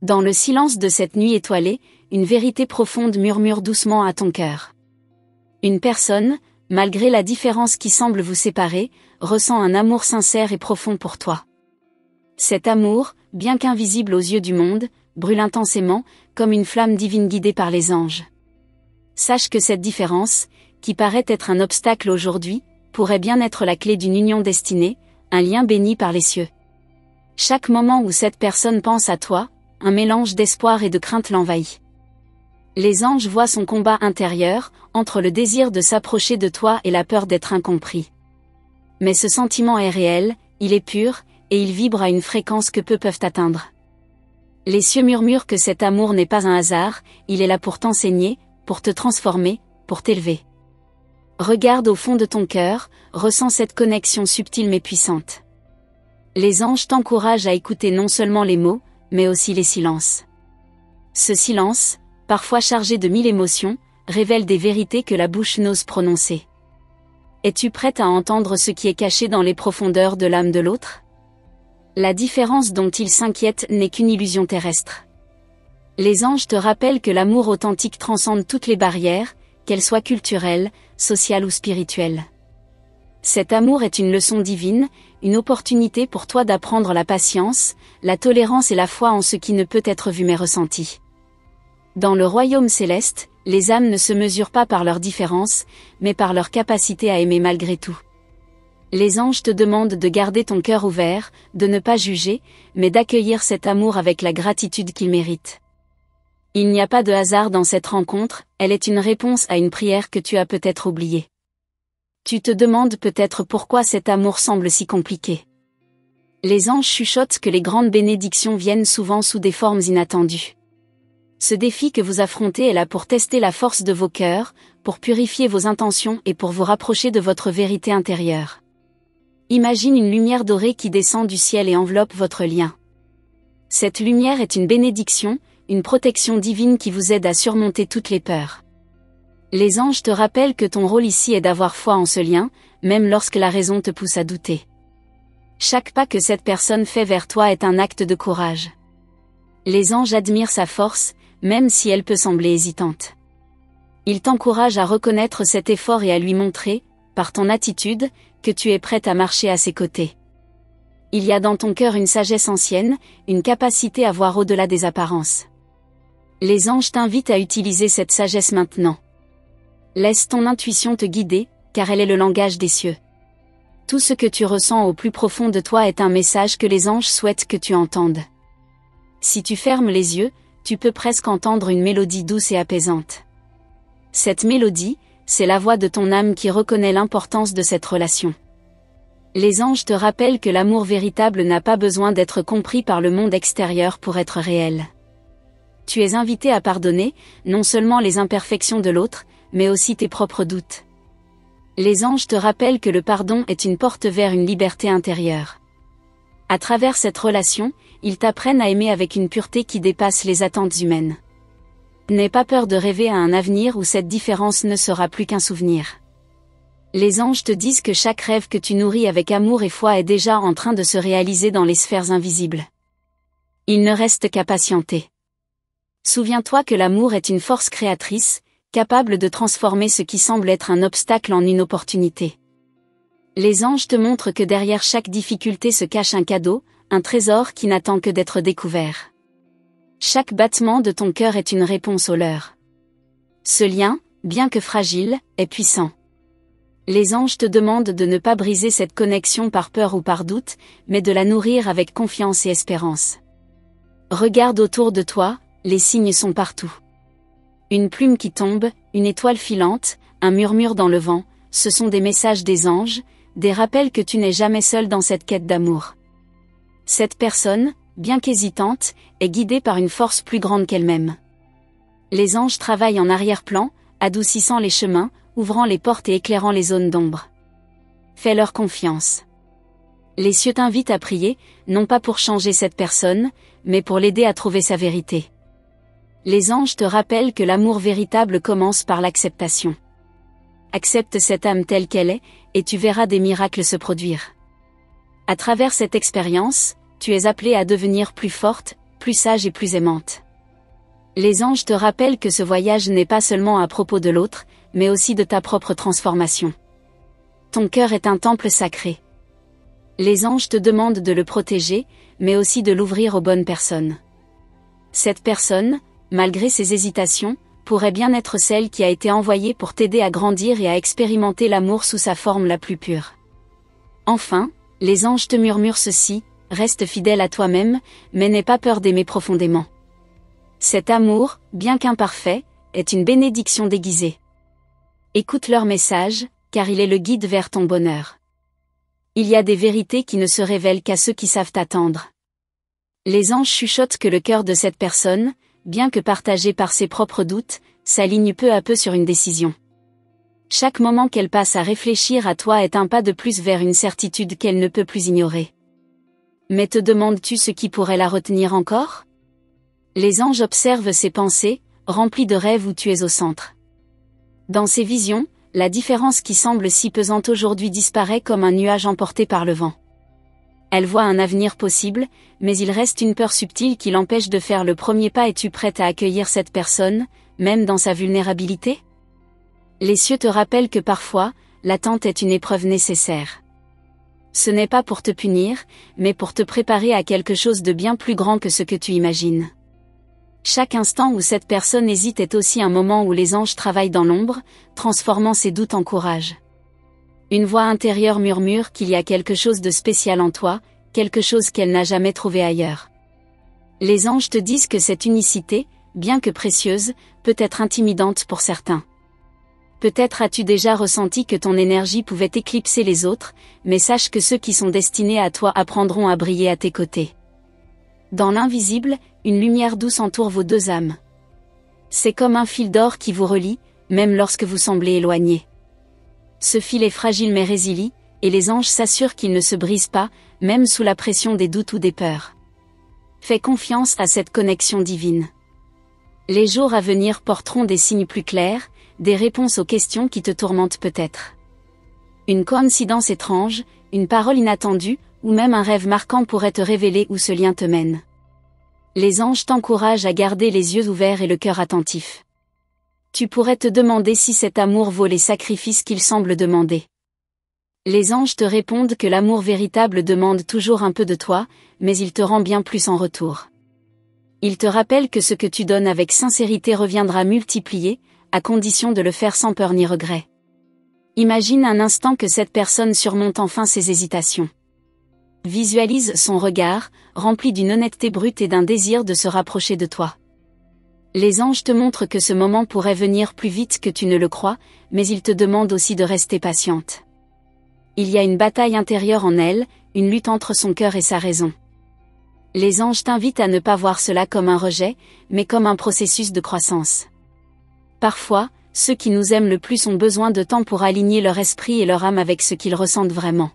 Dans le silence de cette nuit étoilée, une vérité profonde murmure doucement à ton cœur. Une personne, malgré la différence qui semble vous séparer, ressent un amour sincère et profond pour toi. Cet amour, bien qu'invisible aux yeux du monde, brûle intensément, comme une flamme divine guidée par les anges. Sache que cette différence, qui paraît être un obstacle aujourd'hui, pourrait bien être la clé d'une union destinée, un lien béni par les cieux. Chaque moment où cette personne pense à toi, un mélange d'espoir et de crainte l'envahit. Les anges voient son combat intérieur, entre le désir de s'approcher de toi et la peur d'être incompris. Mais ce sentiment est réel, il est pur, et il vibre à une fréquence que peu peuvent atteindre. Les cieux murmurent que cet amour n'est pas un hasard, il est là pour t'enseigner, pour te transformer, pour t'élever. Regarde au fond de ton cœur, ressens cette connexion subtile mais puissante. Les anges t'encouragent à écouter non seulement les mots, mais aussi les silences. Ce silence, parfois chargé de 1000 émotions, révèle des vérités que la bouche n'ose prononcer. Es-tu prête à entendre ce qui est caché dans les profondeurs de l'âme de l'autre? La différence dont il s'inquiète n'est qu'une illusion terrestre. Les anges te rappellent que l'amour authentique transcende toutes les barrières, qu'elles soient culturelles, sociales ou spirituelles. Cet amour est une leçon divine, une opportunité pour toi d'apprendre la patience, la tolérance et la foi en ce qui ne peut être vu mais ressenti. Dans le royaume céleste, les âmes ne se mesurent pas par leurs différences, mais par leur capacité à aimer malgré tout. Les anges te demandent de garder ton cœur ouvert, de ne pas juger, mais d'accueillir cet amour avec la gratitude qu'il mérite. Il n'y a pas de hasard dans cette rencontre, elle est une réponse à une prière que tu as peut-être oubliée. Tu te demandes peut-être pourquoi cet amour semble si compliqué. Les anges chuchotent que les grandes bénédictions viennent souvent sous des formes inattendues. Ce défi que vous affrontez est là pour tester la force de vos cœurs, pour purifier vos intentions et pour vous rapprocher de votre vérité intérieure. Imagine une lumière dorée qui descend du ciel et enveloppe votre lien. Cette lumière est une bénédiction, une protection divine qui vous aide à surmonter toutes les peurs. Les anges te rappellent que ton rôle ici est d'avoir foi en ce lien, même lorsque la raison te pousse à douter. Chaque pas que cette personne fait vers toi est un acte de courage. Les anges admirent sa force, même si elle peut sembler hésitante. Ils t'encouragent à reconnaître cet effort et à lui montrer, par ton attitude, que tu es prête à marcher à ses côtés. Il y a dans ton cœur une sagesse ancienne, une capacité à voir au-delà des apparences. Les anges t'invitent à utiliser cette sagesse maintenant. Laisse ton intuition te guider, car elle est le langage des cieux. Tout ce que tu ressens au plus profond de toi est un message que les anges souhaitent que tu entendes. Si tu fermes les yeux, tu peux presque entendre une mélodie douce et apaisante. Cette mélodie, c'est la voix de ton âme qui reconnaît l'importance de cette relation. Les anges te rappellent que l'amour véritable n'a pas besoin d'être compris par le monde extérieur pour être réel. Tu es invité à pardonner, non seulement les imperfections de l'autre, mais aussi tes propres doutes. Les anges te rappellent que le pardon est une porte vers une liberté intérieure. À travers cette relation, ils t'apprennent à aimer avec une pureté qui dépasse les attentes humaines. N'aie pas peur de rêver à un avenir où cette différence ne sera plus qu'un souvenir. Les anges te disent que chaque rêve que tu nourris avec amour et foi est déjà en train de se réaliser dans les sphères invisibles. Il ne reste qu'à patienter. Souviens-toi que l'amour est une force créatrice, capable de transformer ce qui semble être un obstacle en une opportunité. Les anges te montrent que derrière chaque difficulté se cache un cadeau, un trésor qui n'attend que d'être découvert. Chaque battement de ton cœur est une réponse au leur. Ce lien, bien que fragile, est puissant. Les anges te demandent de ne pas briser cette connexion par peur ou par doute, mais de la nourrir avec confiance et espérance. Regarde autour de toi, les signes sont partout. Une plume qui tombe, une étoile filante, un murmure dans le vent, ce sont des messages des anges, des rappels que tu n'es jamais seul dans cette quête d'amour. Cette personne, bien qu'hésitante, est guidée par une force plus grande qu'elle-même. Les anges travaillent en arrière-plan, adoucissant les chemins, ouvrant les portes et éclairant les zones d'ombre. Fais-leur confiance. Les cieux t'invitent à prier, non pas pour changer cette personne, mais pour l'aider à trouver sa vérité. Les anges te rappellent que l'amour véritable commence par l'acceptation. Accepte cette âme telle qu'elle est, et tu verras des miracles se produire. À travers cette expérience, tu es appelée à devenir plus forte, plus sage et plus aimante. Les anges te rappellent que ce voyage n'est pas seulement à propos de l'autre, mais aussi de ta propre transformation. Ton cœur est un temple sacré. Les anges te demandent de le protéger, mais aussi de l'ouvrir aux bonnes personnes. Cette personne, malgré ses hésitations, pourrait bien être celle qui a été envoyée pour t'aider à grandir et à expérimenter l'amour sous sa forme la plus pure. Enfin, les anges te murmurent ceci: reste fidèle à toi-même, mais n'aie pas peur d'aimer profondément. Cet amour, bien qu'imparfait, est une bénédiction déguisée. Écoute leur message, car il est le guide vers ton bonheur. Il y a des vérités qui ne se révèlent qu'à ceux qui savent attendre. Les anges chuchotent que le cœur de cette personne, bien que partagé par ses propres doutes, s'aligne peu à peu sur une décision. Chaque moment qu'elle passe à réfléchir à toi est un pas de plus vers une certitude qu'elle ne peut plus ignorer. Mais te demandes-tu ce qui pourrait la retenir encore? Les anges observent ses pensées, remplies de rêves où tu es au centre. Dans ses visions, la différence qui semble si pesante aujourd'hui disparaît comme un nuage emporté par le vent. Elle voit un avenir possible, mais il reste une peur subtile qui l'empêche de faire le premier pas. Es-tu prête à accueillir cette personne, même dans sa vulnérabilité? Les cieux te rappellent que parfois, l'attente est une épreuve nécessaire. Ce n'est pas pour te punir, mais pour te préparer à quelque chose de bien plus grand que ce que tu imagines. Chaque instant où cette personne hésite est aussi un moment où les anges travaillent dans l'ombre, transformant ses doutes en courage. Une voix intérieure murmure qu'il y a quelque chose de spécial en toi, quelque chose qu'elle n'a jamais trouvé ailleurs. Les anges te disent que cette unicité, bien que précieuse, peut être intimidante pour certains. Peut-être as-tu déjà ressenti que ton énergie pouvait éclipser les autres, mais sache que ceux qui sont destinés à toi apprendront à briller à tes côtés. Dans l'invisible, une lumière douce entoure vos deux âmes. C'est comme un fil d'or qui vous relie, même lorsque vous semblez éloignés. Ce fil est fragile mais résilient, et les anges s'assurent qu'il ne se brise pas, même sous la pression des doutes ou des peurs. Fais confiance à cette connexion divine. Les jours à venir porteront des signes plus clairs, des réponses aux questions qui te tourmentent peut-être. Une coïncidence étrange, une parole inattendue, ou même un rêve marquant pourrait te révéler où ce lien te mène. Les anges t'encouragent à garder les yeux ouverts et le cœur attentif. Tu pourrais te demander si cet amour vaut les sacrifices qu'il semble demander. Les anges te répondent que l'amour véritable demande toujours un peu de toi, mais il te rend bien plus en retour. Ils te rappellent que ce que tu donnes avec sincérité reviendra multiplié, à condition de le faire sans peur ni regret. Imagine un instant que cette personne surmonte enfin ses hésitations. Visualise son regard, rempli d'une honnêteté brute et d'un désir de se rapprocher de toi. Les anges te montrent que ce moment pourrait venir plus vite que tu ne le crois, mais ils te demandent aussi de rester patiente. Il y a une bataille intérieure en elle, une lutte entre son cœur et sa raison. Les anges t'invitent à ne pas voir cela comme un rejet, mais comme un processus de croissance. Parfois, ceux qui nous aiment le plus ont besoin de temps pour aligner leur esprit et leur âme avec ce qu'ils ressentent vraiment.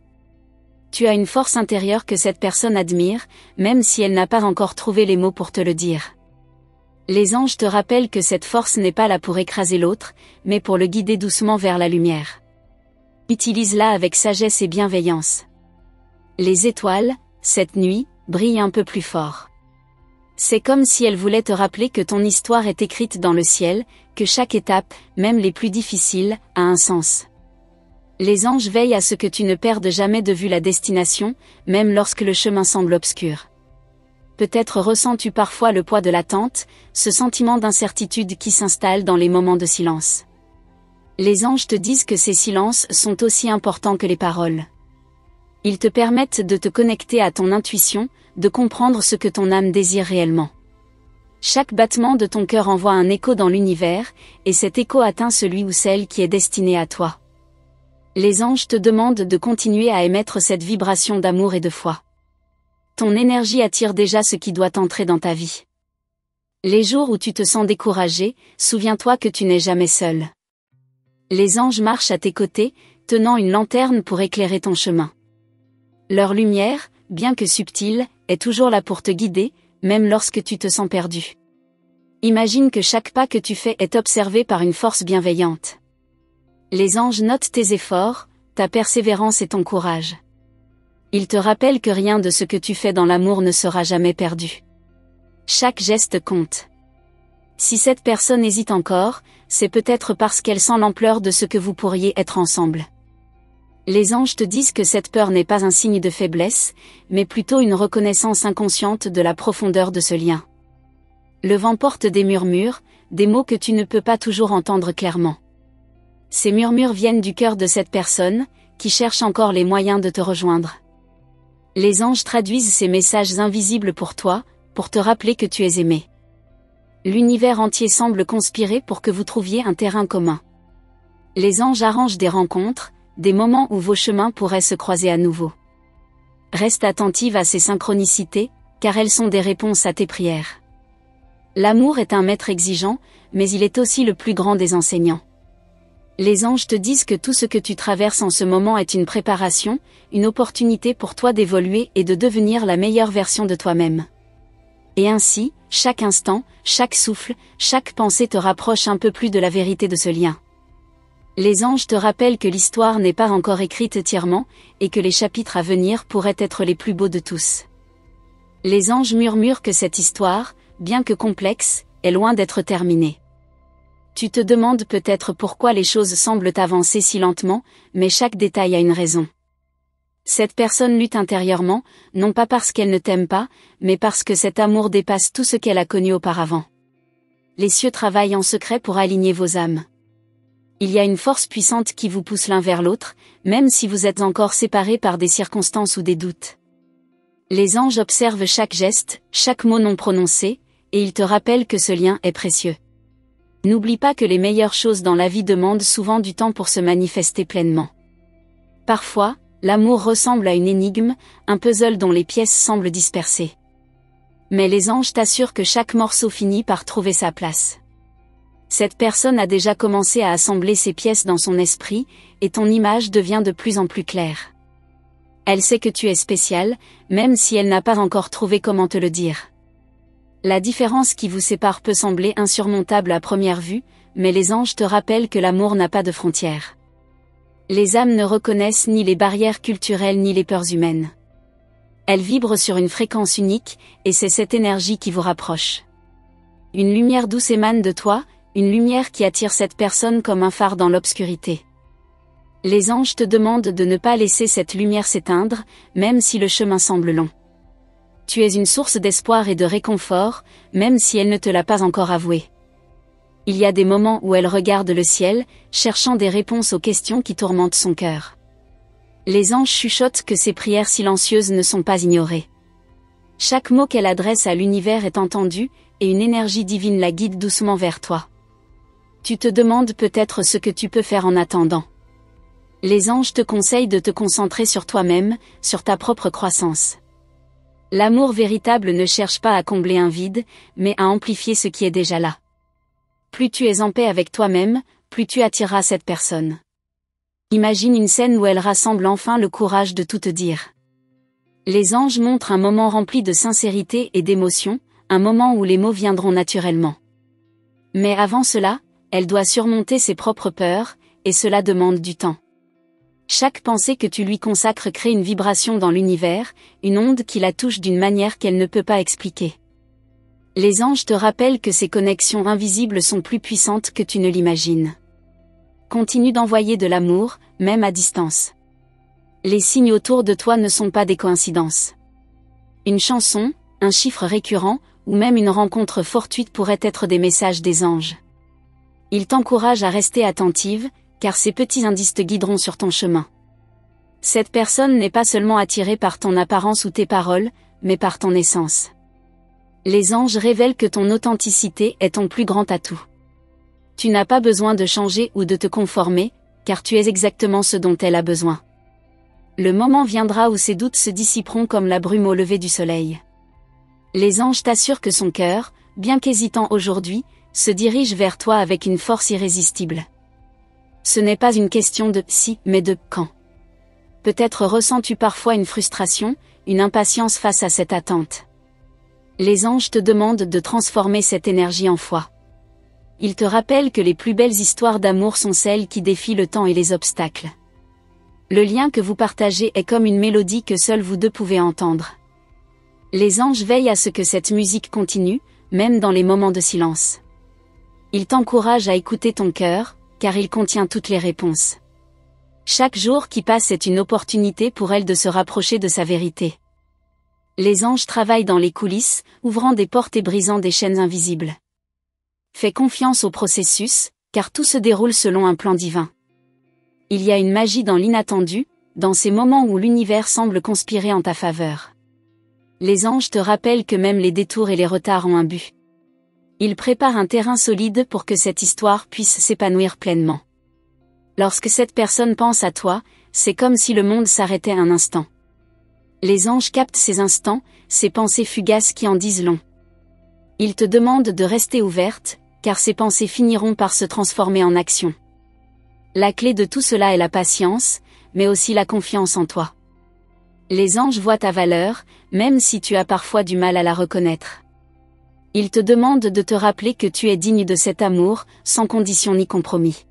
Tu as une force intérieure que cette personne admire, même si elle n'a pas encore trouvé les mots pour te le dire. Les anges te rappellent que cette force n'est pas là pour écraser l'autre, mais pour le guider doucement vers la lumière. Utilise-la avec sagesse et bienveillance. Les étoiles, cette nuit, brillent un peu plus fort. C'est comme si elles voulaient te rappeler que ton histoire est écrite dans le ciel, que chaque étape, même les plus difficiles, a un sens. Les anges veillent à ce que tu ne perdes jamais de vue la destination, même lorsque le chemin semble obscur. Peut-être ressens-tu parfois le poids de l'attente, ce sentiment d'incertitude qui s'installe dans les moments de silence. Les anges te disent que ces silences sont aussi importants que les paroles. Ils te permettent de te connecter à ton intuition, de comprendre ce que ton âme désire réellement. Chaque battement de ton cœur envoie un écho dans l'univers, et cet écho atteint celui ou celle qui est destiné à toi. Les anges te demandent de continuer à émettre cette vibration d'amour et de foi. Ton énergie attire déjà ce qui doit entrer dans ta vie. Les jours où tu te sens découragé, souviens-toi que tu n'es jamais seul. Les anges marchent à tes côtés, tenant une lanterne pour éclairer ton chemin. Leur lumière, bien que subtile, est toujours là pour te guider, même lorsque tu te sens perdu. Imagine que chaque pas que tu fais est observé par une force bienveillante. Les anges notent tes efforts, ta persévérance et ton courage. Ils te rappellent que rien de ce que tu fais dans l'amour ne sera jamais perdu. Chaque geste compte. Si cette personne hésite encore, c'est peut-être parce qu'elle sent l'ampleur de ce que vous pourriez être ensemble. Les anges te disent que cette peur n'est pas un signe de faiblesse, mais plutôt une reconnaissance inconsciente de la profondeur de ce lien. Le vent porte des murmures, des mots que tu ne peux pas toujours entendre clairement. Ces murmures viennent du cœur de cette personne, qui cherche encore les moyens de te rejoindre. Les anges traduisent ces messages invisibles pour toi, pour te rappeler que tu es aimé. L'univers entier semble conspirer pour que vous trouviez un terrain commun. Les anges arrangent des rencontres, des moments où vos chemins pourraient se croiser à nouveau. Reste attentive à ces synchronicités, car elles sont des réponses à tes prières. L'amour est un maître exigeant, mais il est aussi le plus grand des enseignants. Les anges te disent que tout ce que tu traverses en ce moment est une préparation, une opportunité pour toi d'évoluer et de devenir la meilleure version de toi-même. Et ainsi, chaque instant, chaque souffle, chaque pensée te rapproche un peu plus de la vérité de ce lien. Les anges te rappellent que l'histoire n'est pas encore écrite entièrement, et que les chapitres à venir pourraient être les plus beaux de tous. Les anges murmurent que cette histoire, bien que complexe, est loin d'être terminée. Tu te demandes peut-être pourquoi les choses semblent avancer si lentement, mais chaque détail a une raison. Cette personne lutte intérieurement, non pas parce qu'elle ne t'aime pas, mais parce que cet amour dépasse tout ce qu'elle a connu auparavant. Les cieux travaillent en secret pour aligner vos âmes. Il y a une force puissante qui vous pousse l'un vers l'autre, même si vous êtes encore séparés par des circonstances ou des doutes. Les anges observent chaque geste, chaque mot non prononcé, et ils te rappellent que ce lien est précieux. N'oublie pas que les meilleures choses dans la vie demandent souvent du temps pour se manifester pleinement. Parfois, l'amour ressemble à une énigme, un puzzle dont les pièces semblent dispersées. Mais les anges t'assurent que chaque morceau finit par trouver sa place. Cette personne a déjà commencé à assembler ses pièces dans son esprit, et ton image devient de plus en plus claire. Elle sait que tu es spécial, même si elle n'a pas encore trouvé comment te le dire. La différence qui vous sépare peut sembler insurmontable à première vue, mais les anges te rappellent que l'amour n'a pas de frontières. Les âmes ne reconnaissent ni les barrières culturelles ni les peurs humaines. Elles vibrent sur une fréquence unique, et c'est cette énergie qui vous rapproche. Une lumière douce émane de toi, une lumière qui attire cette personne comme un phare dans l'obscurité. Les anges te demandent de ne pas laisser cette lumière s'éteindre, même si le chemin semble long. Tu es une source d'espoir et de réconfort, même si elle ne te l'a pas encore avoué. Il y a des moments où elle regarde le ciel, cherchant des réponses aux questions qui tourmentent son cœur. Les anges chuchotent que ses prières silencieuses ne sont pas ignorées. Chaque mot qu'elle adresse à l'univers est entendu, et une énergie divine la guide doucement vers toi. Tu te demandes peut-être ce que tu peux faire en attendant. Les anges te conseillent de te concentrer sur toi-même, sur ta propre croissance. L'amour véritable ne cherche pas à combler un vide, mais à amplifier ce qui est déjà là. Plus tu es en paix avec toi-même, plus tu attireras cette personne. Imagine une scène où elle rassemble enfin le courage de tout te dire. Les anges montrent un moment rempli de sincérité et d'émotion, un moment où les mots viendront naturellement. Mais avant cela, elle doit surmonter ses propres peurs, et cela demande du temps. Chaque pensée que tu lui consacres crée une vibration dans l'univers, une onde qui la touche d'une manière qu'elle ne peut pas expliquer. Les anges te rappellent que ces connexions invisibles sont plus puissantes que tu ne l'imagines. Continue d'envoyer de l'amour, même à distance. Les signes autour de toi ne sont pas des coïncidences. Une chanson, un chiffre récurrent, ou même une rencontre fortuite pourraient être des messages des anges. Ils t'encouragent à rester attentive, car ces petits indices te guideront sur ton chemin. Cette personne n'est pas seulement attirée par ton apparence ou tes paroles, mais par ton essence. Les anges révèlent que ton authenticité est ton plus grand atout. Tu n'as pas besoin de changer ou de te conformer, car tu es exactement ce dont elle a besoin. Le moment viendra où ses doutes se dissiperont comme la brume au lever du soleil. Les anges t'assurent que son cœur, bien qu'hésitant aujourd'hui, se dirige vers toi avec une force irrésistible. Ce n'est pas une question de « si », mais de « quand ». Peut-être ressens-tu parfois une frustration, une impatience face à cette attente. Les anges te demandent de transformer cette énergie en foi. Ils te rappellent que les plus belles histoires d'amour sont celles qui défient le temps et les obstacles. Le lien que vous partagez est comme une mélodie que seuls vous deux pouvez entendre. Les anges veillent à ce que cette musique continue, même dans les moments de silence. Ils t'encouragent à écouter ton cœur, car il contient toutes les réponses. Chaque jour qui passe est une opportunité pour elle de se rapprocher de sa vérité. Les anges travaillent dans les coulisses, ouvrant des portes et brisant des chaînes invisibles. Fais confiance au processus, car tout se déroule selon un plan divin. Il y a une magie dans l'inattendu, dans ces moments où l'univers semble conspirer en ta faveur. Les anges te rappellent que même les détours et les retards ont un but. Ils préparent un terrain solide pour que cette histoire puisse s'épanouir pleinement. Lorsque cette personne pense à toi, c'est comme si le monde s'arrêtait un instant. Les anges captent ces instants, ces pensées fugaces qui en disent long. Ils te demandent de rester ouverte, car ces pensées finiront par se transformer en action. La clé de tout cela est la patience, mais aussi la confiance en toi. Les anges voient ta valeur, même si tu as parfois du mal à la reconnaître. Ils te demandent de te rappeler que tu es digne de cet amour, sans condition ni compromis.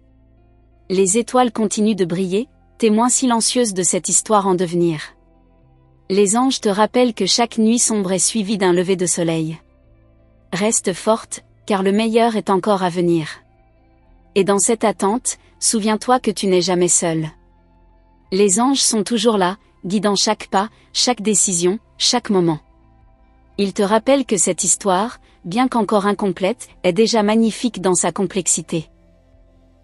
Les étoiles continuent de briller, témoins silencieuses de cette histoire en devenir. Les anges te rappellent que chaque nuit sombre est suivie d'un lever de soleil. Reste forte, car le meilleur est encore à venir. Et dans cette attente, souviens-toi que tu n'es jamais seul. Les anges sont toujours là, guidant chaque pas, chaque décision, chaque moment. Ils te rappellent que cette histoire, bien qu'encore incomplète, est déjà magnifique dans sa complexité.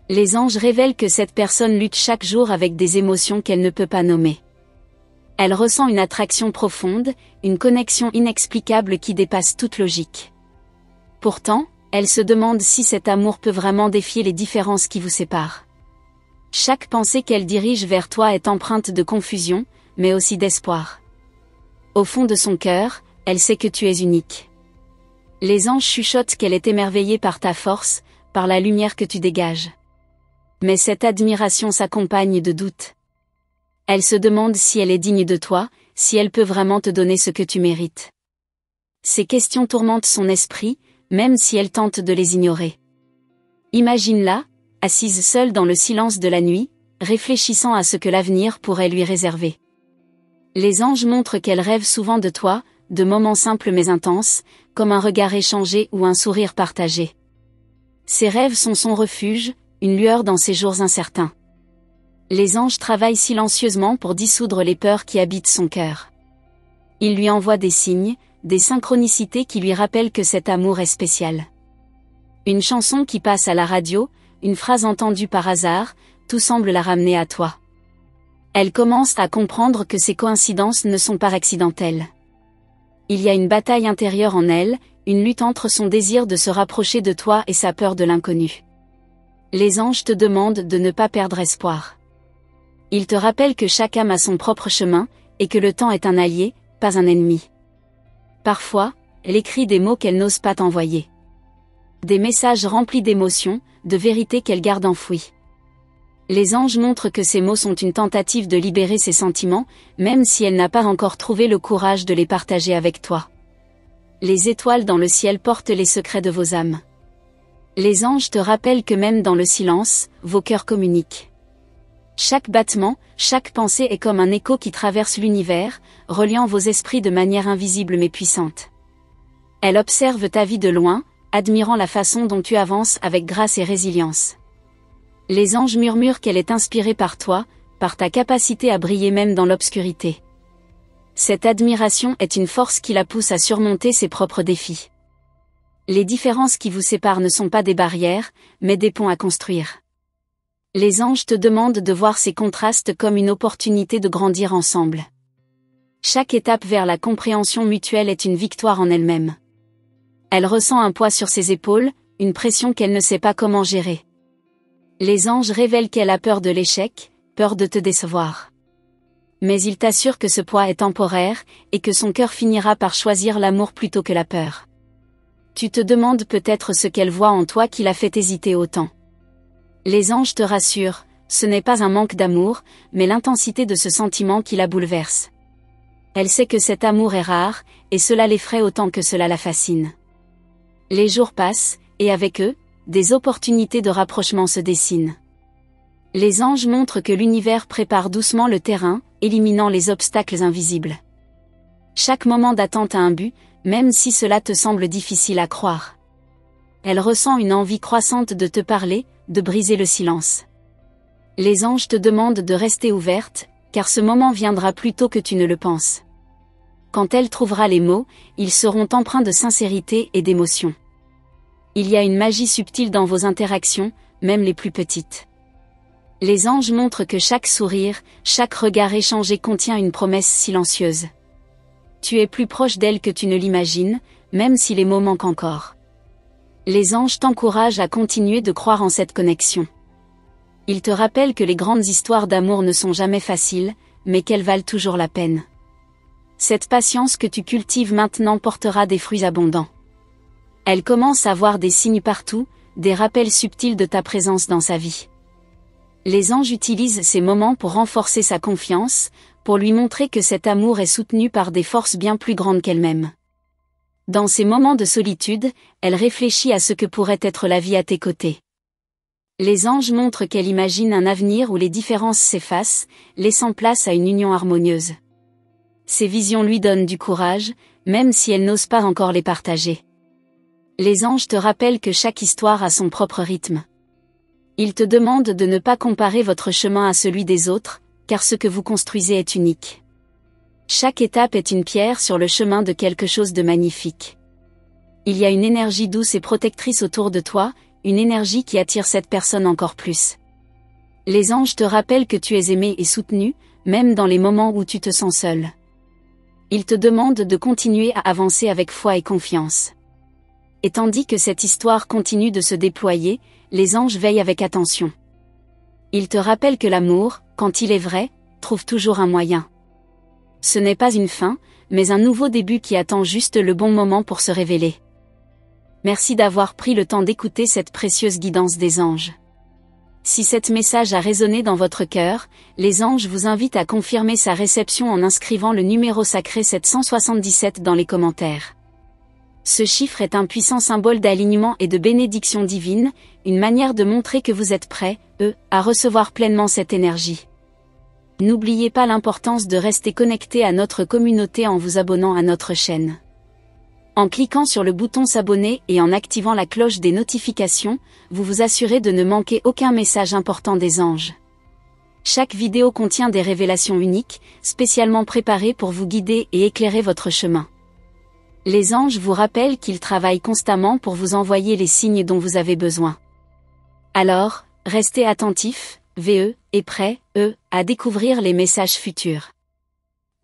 Les anges révèlent que cette personne lutte chaque jour avec des émotions qu'elle ne peut pas nommer. Elle ressent une attraction profonde, une connexion inexplicable qui dépasse toute logique. Pourtant, elle se demande si cet amour peut vraiment défier les différences qui vous séparent. Chaque pensée qu'elle dirige vers toi est empreinte de confusion, mais aussi d'espoir. Au fond de son cœur, elle sait que tu es unique. Les anges chuchotent qu'elle est émerveillée par ta force, par la lumière que tu dégages. Mais cette admiration s'accompagne de doutes. Elle se demande si elle est digne de toi, si elle peut vraiment te donner ce que tu mérites. Ces questions tourmentent son esprit, même si elle tente de les ignorer. Imagine-la, assise seule dans le silence de la nuit, réfléchissant à ce que l'avenir pourrait lui réserver. Les anges montrent qu'elle rêve souvent de toi, de moments simples mais intenses, comme un regard échangé ou un sourire partagé. Ses rêves sont son refuge, une lueur dans ses jours incertains. Les anges travaillent silencieusement pour dissoudre les peurs qui habitent son cœur. Ils lui envoient des signes, des synchronicités qui lui rappellent que cet amour est spécial. Une chanson qui passe à la radio, une phrase entendue par hasard, tout semble la ramener à toi. Elle commence à comprendre que ces coïncidences ne sont pas accidentelles. Il y a une bataille intérieure en elle, une lutte entre son désir de se rapprocher de toi et sa peur de l'inconnu. Les anges te demandent de ne pas perdre espoir. Ils te rappellent que chaque âme a son propre chemin, et que le temps est un allié, pas un ennemi. Parfois, elle écrit des mots qu'elle n'ose pas t'envoyer. Des messages remplis d'émotions, de vérités qu'elle garde enfouies. Les anges montrent que ces mots sont une tentative de libérer ses sentiments, même si elle n'a pas encore trouvé le courage de les partager avec toi. Les étoiles dans le ciel portent les secrets de vos âmes. Les anges te rappellent que même dans le silence, vos cœurs communiquent. Chaque battement, chaque pensée est comme un écho qui traverse l'univers, reliant vos esprits de manière invisible mais puissante. Elle observe ta vie de loin, admirant la façon dont tu avances avec grâce et résilience. Les anges murmurent qu'elle est inspirée par toi, par ta capacité à briller même dans l'obscurité. Cette admiration est une force qui la pousse à surmonter ses propres défis. Les différences qui vous séparent ne sont pas des barrières, mais des ponts à construire. Les anges te demandent de voir ces contrastes comme une opportunité de grandir ensemble. Chaque étape vers la compréhension mutuelle est une victoire en elle-même. Elle ressent un poids sur ses épaules, une pression qu'elle ne sait pas comment gérer. Les anges révèlent qu'elle a peur de l'échec, peur de te décevoir. Mais ils t'assurent que ce poids est temporaire, et que son cœur finira par choisir l'amour plutôt que la peur. Tu te demandes peut-être ce qu'elle voit en toi qui l'a fait hésiter autant. Les anges te rassurent, ce n'est pas un manque d'amour, mais l'intensité de ce sentiment qui la bouleverse. Elle sait que cet amour est rare, et cela l'effraie autant que cela la fascine. Les jours passent, et avec eux, des opportunités de rapprochement se dessinent. Les anges montrent que l'univers prépare doucement le terrain, éliminant les obstacles invisibles. Chaque moment d'attente a un but, même si cela te semble difficile à croire. Elle ressent une envie croissante de te parler, de briser le silence. Les anges te demandent de rester ouverte, car ce moment viendra plus tôt que tu ne le penses. Quand elle trouvera les mots, ils seront empreints de sincérité et d'émotion. Il y a une magie subtile dans vos interactions, même les plus petites. Les anges montrent que chaque sourire, chaque regard échangé contient une promesse silencieuse. Tu es plus proche d'elle que tu ne l'imagines, même si les mots manquent encore. Les anges t'encouragent à continuer de croire en cette connexion. Ils te rappellent que les grandes histoires d'amour ne sont jamais faciles, mais qu'elles valent toujours la peine. Cette patience que tu cultives maintenant portera des fruits abondants. Elle commence à voir des signes partout, des rappels subtils de ta présence dans sa vie. Les anges utilisent ces moments pour renforcer sa confiance, pour lui montrer que cet amour est soutenu par des forces bien plus grandes qu'elle-même. Dans ces moments de solitude, elle réfléchit à ce que pourrait être la vie à tes côtés. Les anges montrent qu'elle imagine un avenir où les différences s'effacent, laissant place à une union harmonieuse. Ces visions lui donnent du courage, même si elle n'ose pas encore les partager. Les anges te rappellent que chaque histoire a son propre rythme. Ils te demandent de ne pas comparer votre chemin à celui des autres, car ce que vous construisez est unique. Chaque étape est une pierre sur le chemin de quelque chose de magnifique. Il y a une énergie douce et protectrice autour de toi, une énergie qui attire cette personne encore plus. Les anges te rappellent que tu es aimé et soutenu, même dans les moments où tu te sens seul. Ils te demandent de continuer à avancer avec foi et confiance. Et tandis que cette histoire continue de se déployer, les anges veillent avec attention. Ils te rappellent que l'amour, quand il est vrai, trouve toujours un moyen. Ce n'est pas une fin, mais un nouveau début qui attend juste le bon moment pour se révéler. Merci d'avoir pris le temps d'écouter cette précieuse guidance des anges. Si cet message a résonné dans votre cœur, les anges vous invitent à confirmer sa réception en inscrivant le numéro sacré 777 dans les commentaires. Ce chiffre est un puissant symbole d'alignement et de bénédiction divine, une manière de montrer que vous êtes prêts, à recevoir pleinement cette énergie. N'oubliez pas l'importance de rester connecté à notre communauté en vous abonnant à notre chaîne. En cliquant sur le bouton s'abonner et en activant la cloche des notifications, vous vous assurez de ne manquer aucun message important des anges. Chaque vidéo contient des révélations uniques, spécialement préparées pour vous guider et éclairer votre chemin. Les anges vous rappellent qu'ils travaillent constamment pour vous envoyer les signes dont vous avez besoin. Alors, restez attentifs, et prêts, à découvrir les messages futurs.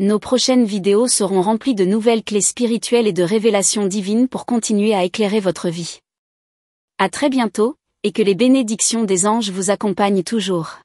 Nos prochaines vidéos seront remplies de nouvelles clés spirituelles et de révélations divines pour continuer à éclairer votre vie. À très bientôt, et que les bénédictions des anges vous accompagnent toujours.